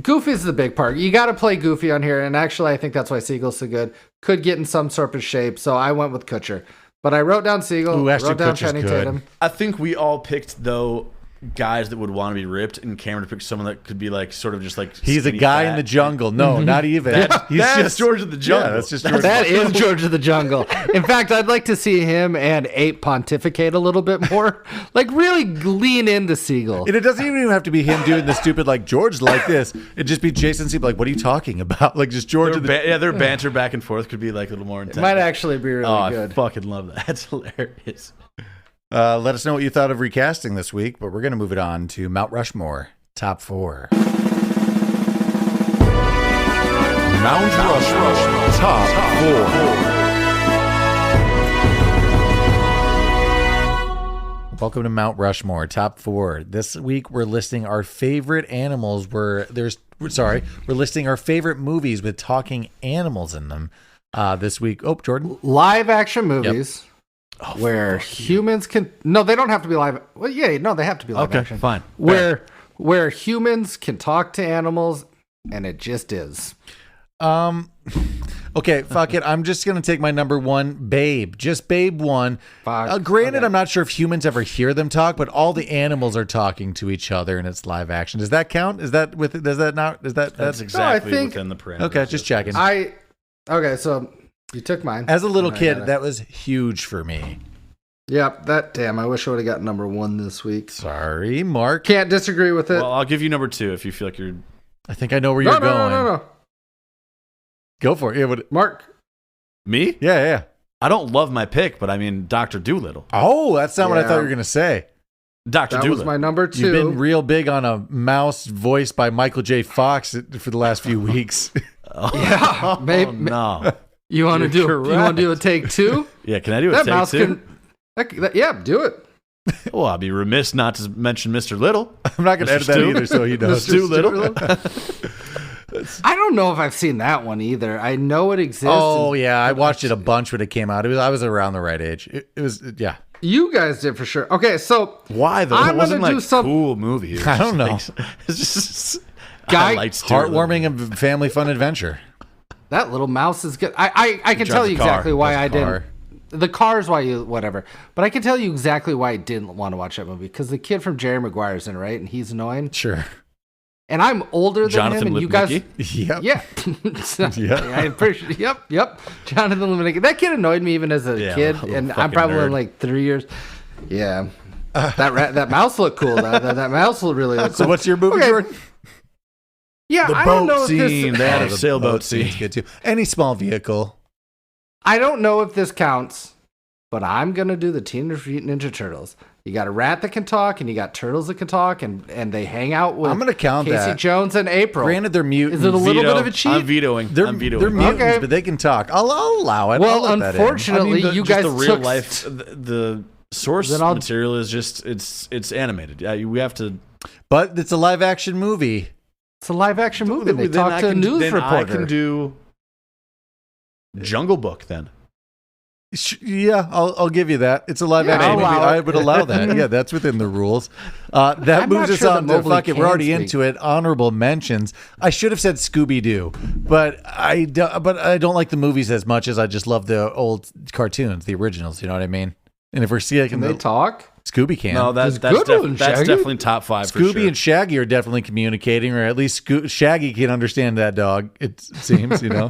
Goofy's the big part. You got to play Goofy on here, and actually, I think that's why Siegel's so good. Could get in some sort of shape, so I went with Kutcher. But I wrote down Siegel, Ooh, Ashton wrote down Kutcher's Channing good. Tatum. I think we all picked though guys that would want to be ripped, and Cameron picked someone that could be like sort of just like he's a skinny guy fat. in the jungle. No, not even. He's That's just George of the Jungle. Yeah, that's just George. That is George of the Jungle. In fact, I'd like to see him and Ape pontificate a little bit more. Like, really lean into Siegel. And it doesn't even have to be him doing the stupid like George like this. It'd just be Jason Siegel like, what are you talking about? Like just George. Their banter back and forth could be like a little more intense. It might actually be really oh, good. I fucking love that. That's hilarious. Let us know what you thought of recasting this week, but we're going to move it on to Mount Rushmore top 4. Mount Rushmore top 4. Welcome to Mount Rushmore top 4. This week we're listing our favorite animals. We're listing our favorite movies with talking animals in them. This week, Jordan. Live action movies where humans can. No, they don't have to be live. Well, yeah, no, they have to be live Okay, action. fine. Where humans can talk to animals, and it just is. Okay, fuck it. I'm just going to take my number 1, Babe. Just Babe 1. Granted, Okay. I'm not sure if humans ever hear them talk, but all the animals are talking to each other and it's live action. Does that count? That's exactly think- within the parameters. Okay, just checking. Okay, so you took mine. As a little I kid, got it. that was huge for me. Yep, damn, I wish I would have got number 1 this week. Sorry, Mark. Can't disagree with it. Well, I'll give you number 2 if you feel like you're. I think I know where you're going. No. Go for it. Yeah, Mark. Me? yeah. I don't love my pick, but I mean Dr. Doolittle. Oh, that's not what I thought Yeah. you were going to say. Dr. That Doolittle. was my number 2. You've been real big on a mouse voiced by Michael J. Fox for the last few weeks. Yeah, maybe. Oh, no. You want to You're do a take 2? Yeah, can I do a That take mouse two? yeah, do it. Well, I'd be remiss not to mention Mr. Little. I'm not going to edit that Stu? either, so he knows. Mr. Doolittle. I don't know if I've seen that one either. I know it exists. Oh, yeah. I watched it a bunch when it came out. I was around the right age. It was, yeah. You guys did for sure. Okay, so Why though? I'm It wasn't gonna like do some- cool movie. It was I don't just know. like- it's just Guy- I liked Stuart Little. Heartwarming and family fun adventure. that little mouse is good. I can Drives tell a you car. exactly why Drives I a car. didn't. The car's why you whatever, but I can tell you exactly why I didn't want to watch that movie because the kid from Jerry Maguire's in it, right, and he's annoying, Sure. and I'm older than Jonathan him, and you guys, Lipnicki? Yep. yeah, So, Yeah. I'm pretty sure, yep, Jonathan Lipnicki. That kid annoyed me even as a Yeah, kid, a little and I'm fucking probably nerd. like 3 years. Yeah, that mouse looked cool. That mouse looked really look cool. So what's your movie, Okay. Jordan? Yeah, The I don't know boat if scene. this. They had a the sailboat boat scene's scene. good too. Any small vehicle. I don't know if this counts, but I'm gonna do the Teenage Mutant Ninja Turtles. You got a rat that can talk, and you got turtles that can talk, and they hang out with. I'm gonna count Casey that. Jones and April. Granted, they're mutants. Is it a little Veto. bit of a cheat? I'm vetoing. They're I'm vetoing. they're mutants, Okay. but they can talk. I'll allow it. I'll Well, let that in. unfortunately, you just guys the real took life. The source Then I'll- material is just it's animated. Yeah, we have to. But it's a live action movie. It's a live action movie. They Then talk I to a can- news then reporter. I can do Jungle Book then. Yeah, I'll give you that. It's a live Yeah, action I'll movie. allow it. I would allow that. Yeah, that's within the rules. That I'm moves not us sure on that to Mobley fuck it. We're can already speak. into it. Honorable mentions. I should have said Scooby Doo, but I don't like the movies as much as I just love the old cartoons, the originals. You know what I mean? And if we're seeing Can they talk? Scooby can. No, There's that's good ones, that's Shaggy. definitely top 5. for Scooby sure. and Shaggy are definitely communicating, or at least Shaggy can understand that dog. It seems, you know.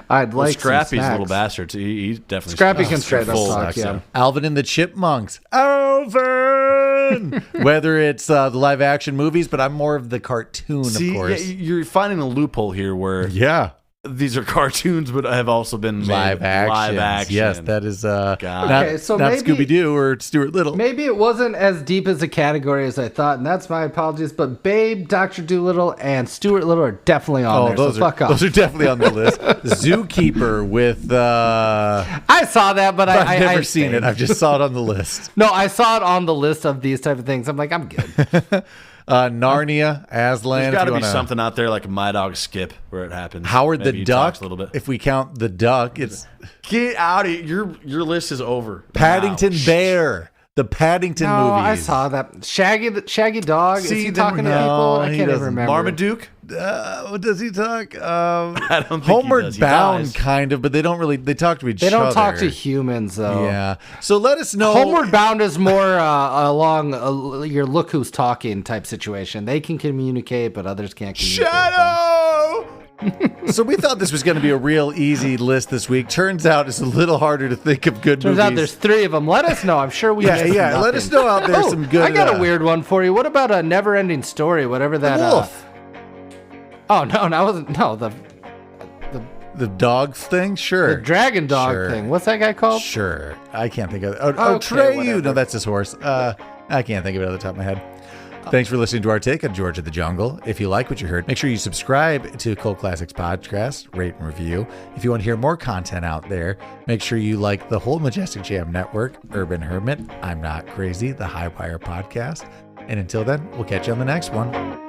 I'd Well, like some Scrappy's a little snacks. bast. He definitely Scrappy speaks can straight up full talk, accent. yeah. Alvin and the Chipmunks. Alvin! Whether it's the live action movies, but I'm more of the cartoon, See, of course. yeah, you're finding a loophole here where Yeah. These are cartoons, but have also been made Live action. Live action. Yes, that is not, Okay, so not maybe- Scooby-Doo or Stuart Little. Maybe it wasn't as deep as a category as I thought, and that's my apologies. But Babe, Dr. Dolittle, and Stuart Little are definitely on there. those So fuck off. those are definitely on the list. Zookeeper with I saw that, but I've never I seen it. I've just saw it on the list. No, I saw it on the list of these type of things. I'm like, I'm good. Narnia, Aslan. There's got to if you be wanna- something out there like My Dog Skip where it happens. Howard Maybe the he Duck. talks a little bit. If we count the duck, it's Get out of here. Your list is over. Paddington Wow. Bear. The Paddington No, movies. I saw that. Shaggy Dog. Is See, he then- talking to no, people? I he can't even doesn't. remember. Marmaduke? What does he talk? I don't think he Homeward does. He Bound, dies. kind of, but they don't really. They talk to each They other. don't talk to humans though. Yeah. So let us know. Homeward Bound is more along your look who's talking type situation. They can communicate, but others can't communicate. Shadow! So we thought this was going to be a real easy list this week. Turns out it's a little harder to think of good Turns movies. out there's 3 of them. Let us know. I'm sure we yeah, missed yeah. Let us nothing. know out there Oh, some good. I got a weird one for you. What about a never-ending story? Whatever that. Wolf. Oh no, I wasn't. No, the The dog thing, sure. dragon dog Sure. thing. What's that guy called? Sure. I can't think of it. Oh, Okay, Treyu. whatever. No, that's his horse. I can't think of it off the top of my head. Thanks for listening to our take on George of the Jungle. If you like what you heard, make sure you subscribe to Cult Classics Podcast, rate and review. If you want to hear more content out there, make sure you like the whole Majestic Jam Network, Urban Hermit, I'm Not Crazy, the High Wire Podcast. And until then, we'll catch you on the next one.